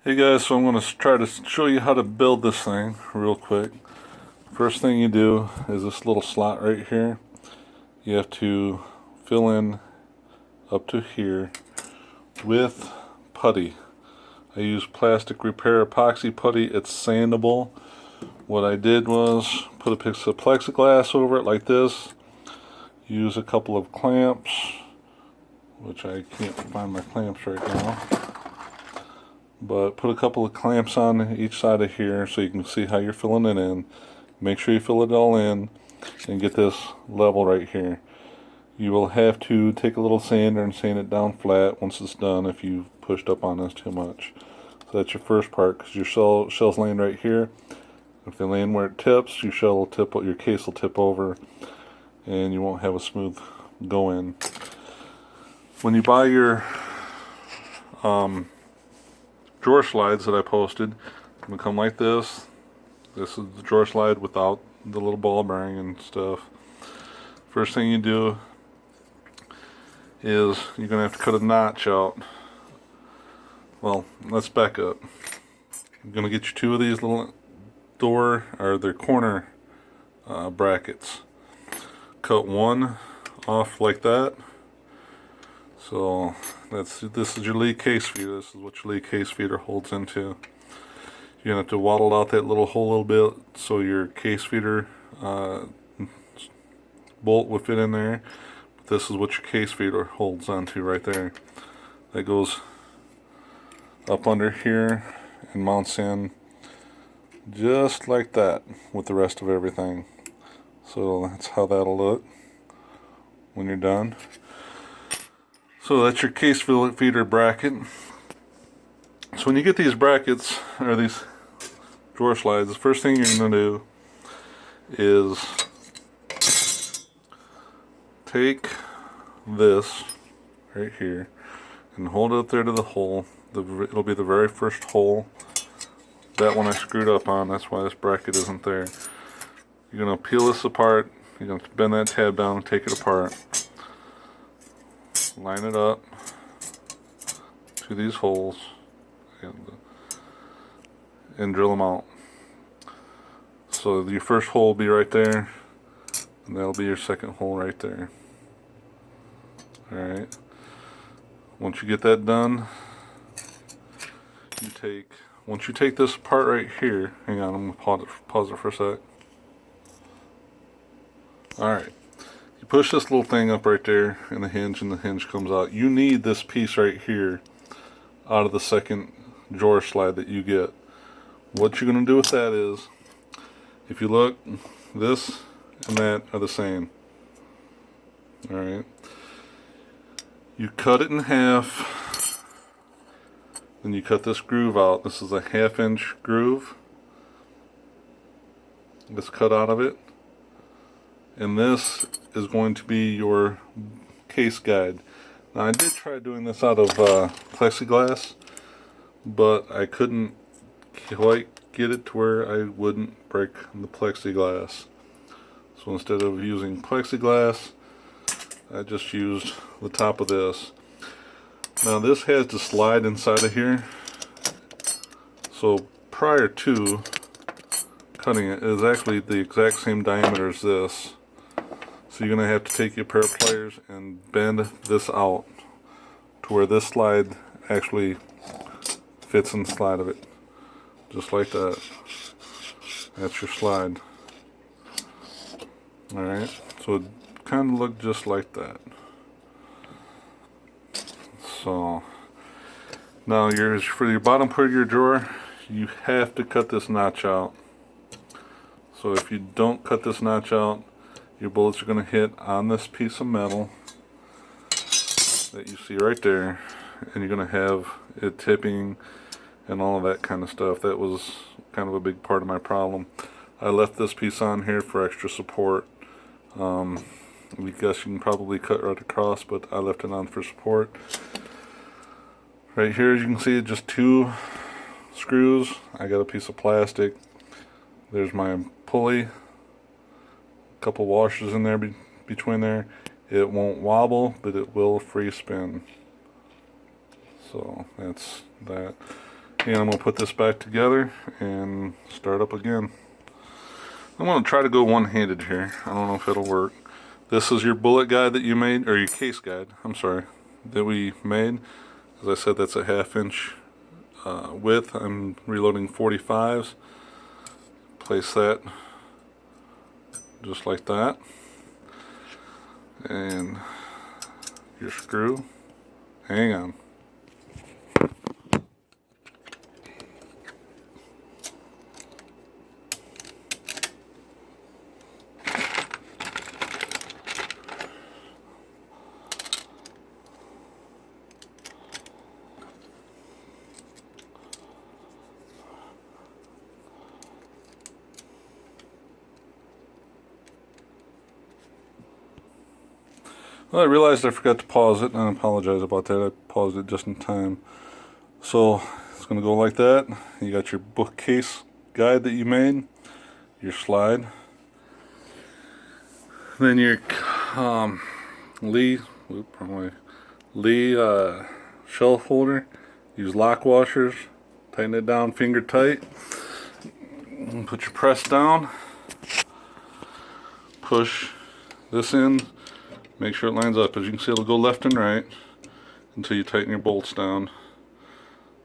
Hey guys, so I'm going to try to show you how to build this thing real quick. First thing you do is this little slot right here. You have to fill in up to here with putty. I use plastic repair epoxy putty. It's sandable. What I did was put a piece of plexiglass over it like this. Use a couple of clamps, which I can't find my clamps right now. But put a couple of clamps on each side of here so you can see how you're filling it in. Make sure you fill it all in and get this level right here. You will have to take a little sander and sand it down flat once it's done if you pushed up on this too much. So that's your first part, because your shell's laying right here. If they land where it tips, your case will tip over and you won't have a smooth go in. When you buy your drawer slides that I posted, it's going to come like this. This is the drawer slide without the little ball bearing and stuff. First thing you do is you're going to have to cut a notch out. Well, let's back up. You're going to get you two of these little their corner brackets. Cut one off like that. So this is your lead case feeder. This is what your lead case feeder holds into. You're going to have to waddle out that little hole a little bit so your case feeder bolt will fit in there. But this is what your case feeder holds onto right there. That goes up under here and mounts in just like that with the rest of everything. So that's how that'll look when you're done. So that's your case feeder bracket. So when you get these brackets, or these drawer slides, the first thing you're going to do is take this right here and hold it up there to the hole. It'll be the very first hole. That one I screwed up on, that's why this bracket isn't there. You're going to peel this apart. You're going to bend that tab down and take it apart. Line it up to these holes and drill them out. So your first hole will be right there, and that'll be your second hole right there. Alright. Once you get that done, once you take this part right here, hang on, I'm going to pause it for a sec. Alright. You push this little thing up right there in the hinge, and the hinge comes out. You need this piece right here out of the second drawer slide that you get. What you're going to do with that is, if you look, this and that are the same. Alright. You cut it in half, then you cut this groove out. This is a 1/2 inch groove that's cut out of it. And this is going to be your case guide. Now I did try doing this out of plexiglass, but I couldn't quite get it to where I wouldn't break the plexiglass. So instead of using plexiglass, I just used the top of this. Now this has to slide inside of here. So prior to cutting it is actually the exact same diameter as this. So you're going to have to take your pair of pliers and bend this out to where this slide actually fits in the slide of it. Just like that. That's your slide. Alright, so it kind of looked just like that. So now for your bottom part of your drawer, you have to cut this notch out. So if you don't cut this notch out, your bullets are going to hit on this piece of metal that you see right there, and you're going to have it tipping and all of that kind of stuff. That was kind of a big part of my problem. I left this piece on here for extra support. I guess you can probably cut right across, but I left it on for support. Right here, as you can see, just 2 screws. I got a piece of plastic. There's my pulley. Couple washers in there between there. It won't wobble, but it will free spin. So that's that. And I'm going to put this back together and start up again. I'm going to try to go one-handed here. I don't know if it'll work. This is your bullet guide that you made, or your case guide, I'm sorry, that we made. As I said, that's a 1/2 inch width. I'm reloading 45s. Place that just like that. And your screw. Hang on. Well, I realized I forgot to pause it, and I apologize about that. I paused it just in time. So it's going to go like that. You got your bookcase guide that you made, your slide, then your Lee shelf holder. Use lock washers. Tighten it down finger tight. Put your press down. Push this in. Make sure it lines up. As you can see, it'll go left and right until you tighten your bolts down.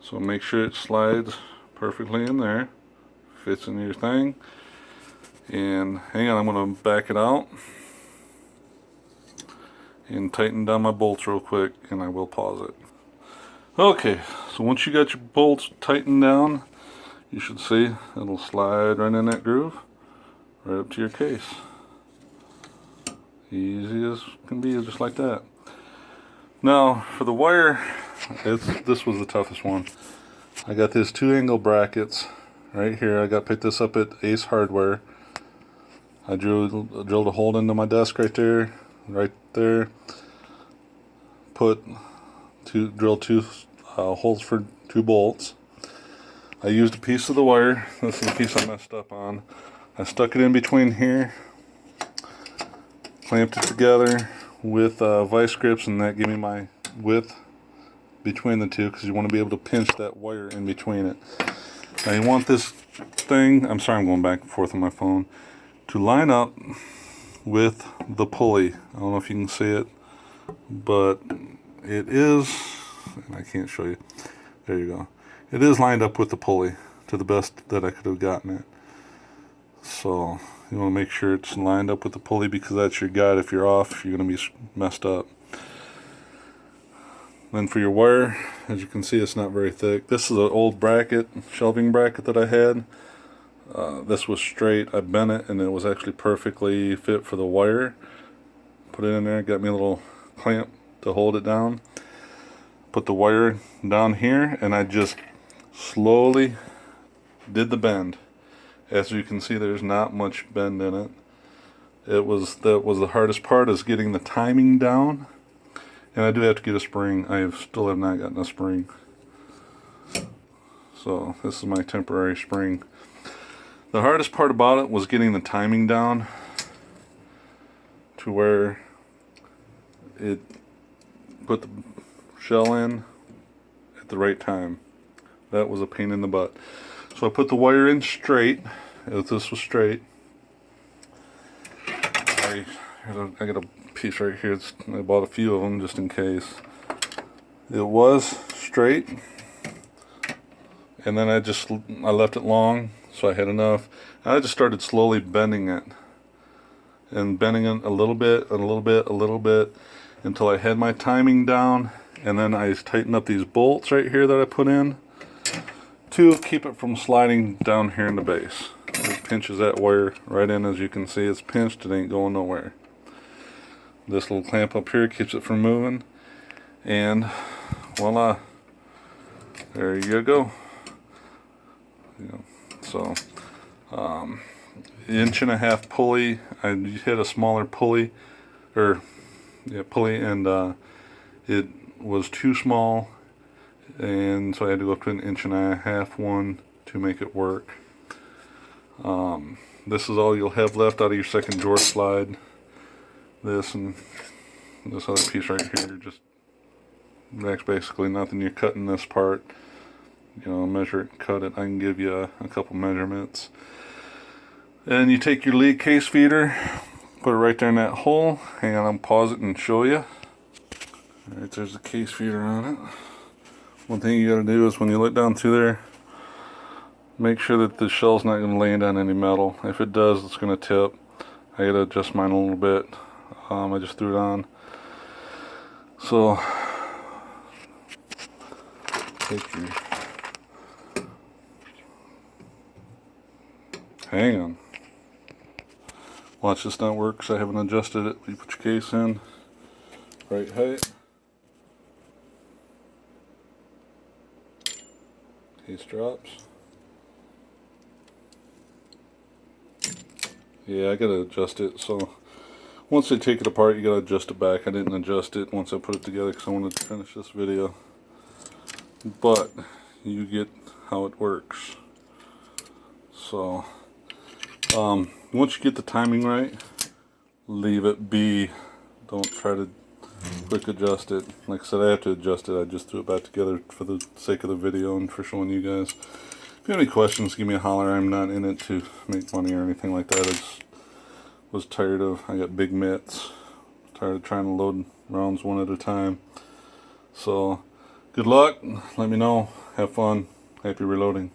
So make sure it slides perfectly in there. Fits in your thing. And hang on, I'm going to back it out and tighten down my bolts real quick, and I will pause it. Okay, so once you got your bolts tightened down, you should see it'll slide right in that groove, right up to your case. Easy as can be, just like that. Now for the wire, this was the toughest one. I got these 2-angle brackets right here. I picked this up at Ace Hardware. I drilled a hole into my desk right there. Drilled two holes for 2 bolts. I used a piece of the wire. This is the piece I messed up on. I stuck it in between here. Clamped it together with vice grips, and that gave me my width between the two, because you want to be able to pinch that wire in between it. Now you want this thing, I'm sorry I'm going back and forth on my phone, to line up with the pulley. I don't know if you can see it, but it is, and I can't show you, there you go. It is lined up with the pulley to the best that I could have gotten it. So you want to make sure it's lined up with the pulley, because that's your guide. If you're off, you're going to be messed up. Then for your wire, as you can see, it's not very thick. This is an old bracket, shelving bracket that I had. This was straight. I bent it, and it was actually perfectly fit for the wire. Put it in there, got me a little clamp to hold it down. Put the wire down here, and I just slowly did the bend. As you can see, there's not much bend in it. That was the hardest part, is getting the timing down. And I do have to get a spring. I still have not gotten a spring. So this is my temporary spring. The hardest part about it was getting the timing down to where it put the shell in at the right time. That was a pain in the butt. So I put the wire in straight. If this was straight, I got a piece right here. I bought a few of them just in case. It was straight, and then I left it long, so I had enough. And I just started slowly bending it, and bending it a little bit, a little bit, a little bit, until I had my timing down. And then I tightened up these bolts right here that I put in to keep it from sliding down here in the base. It pinches that wire right in. As you can see, it's pinched. It ain't going nowhere. This little clamp up here keeps it from moving, and voila, there you go. So 1.5 inch pulley. I hit a smaller pulley, and it was too small, and so I had to go up to 1.5 inch one to make it work. This is all you'll have left out of your second drawer slide. This and this other piece right here, that's basically nothing. You're cutting this part. you know, measure it and cut it. I can give you a couple measurements. And you take your lead case feeder, put it right there in that hole. Hang on, I'll pause it and show you. Alright, there's the case feeder on it. One thing you gotta do is when you look down through there, make sure that the shell's not gonna land on any metal. If it does, it's gonna tip. I gotta adjust mine a little bit. I just threw it on. So, take your, hang on. Watch this not work because I haven't adjusted it. You put your case in, right height. Case drops. Yeah, I gotta adjust it. So once they take it apart, you gotta adjust it back. I didn't adjust it once I put it together because I wanted to finish this video. But you get how it works. So once you get the timing right, leave it be. Don't try to quick adjust it. Like I said, I have to adjust it. I just threw it back together for the sake of the video and for showing you guys. If you have any questions, give me a holler. I'm not in it to make money or anything like that. I just was tired of, I got big mitts. Tired of trying to load rounds one at a time. So, good luck. Let me know. Have fun. Happy reloading.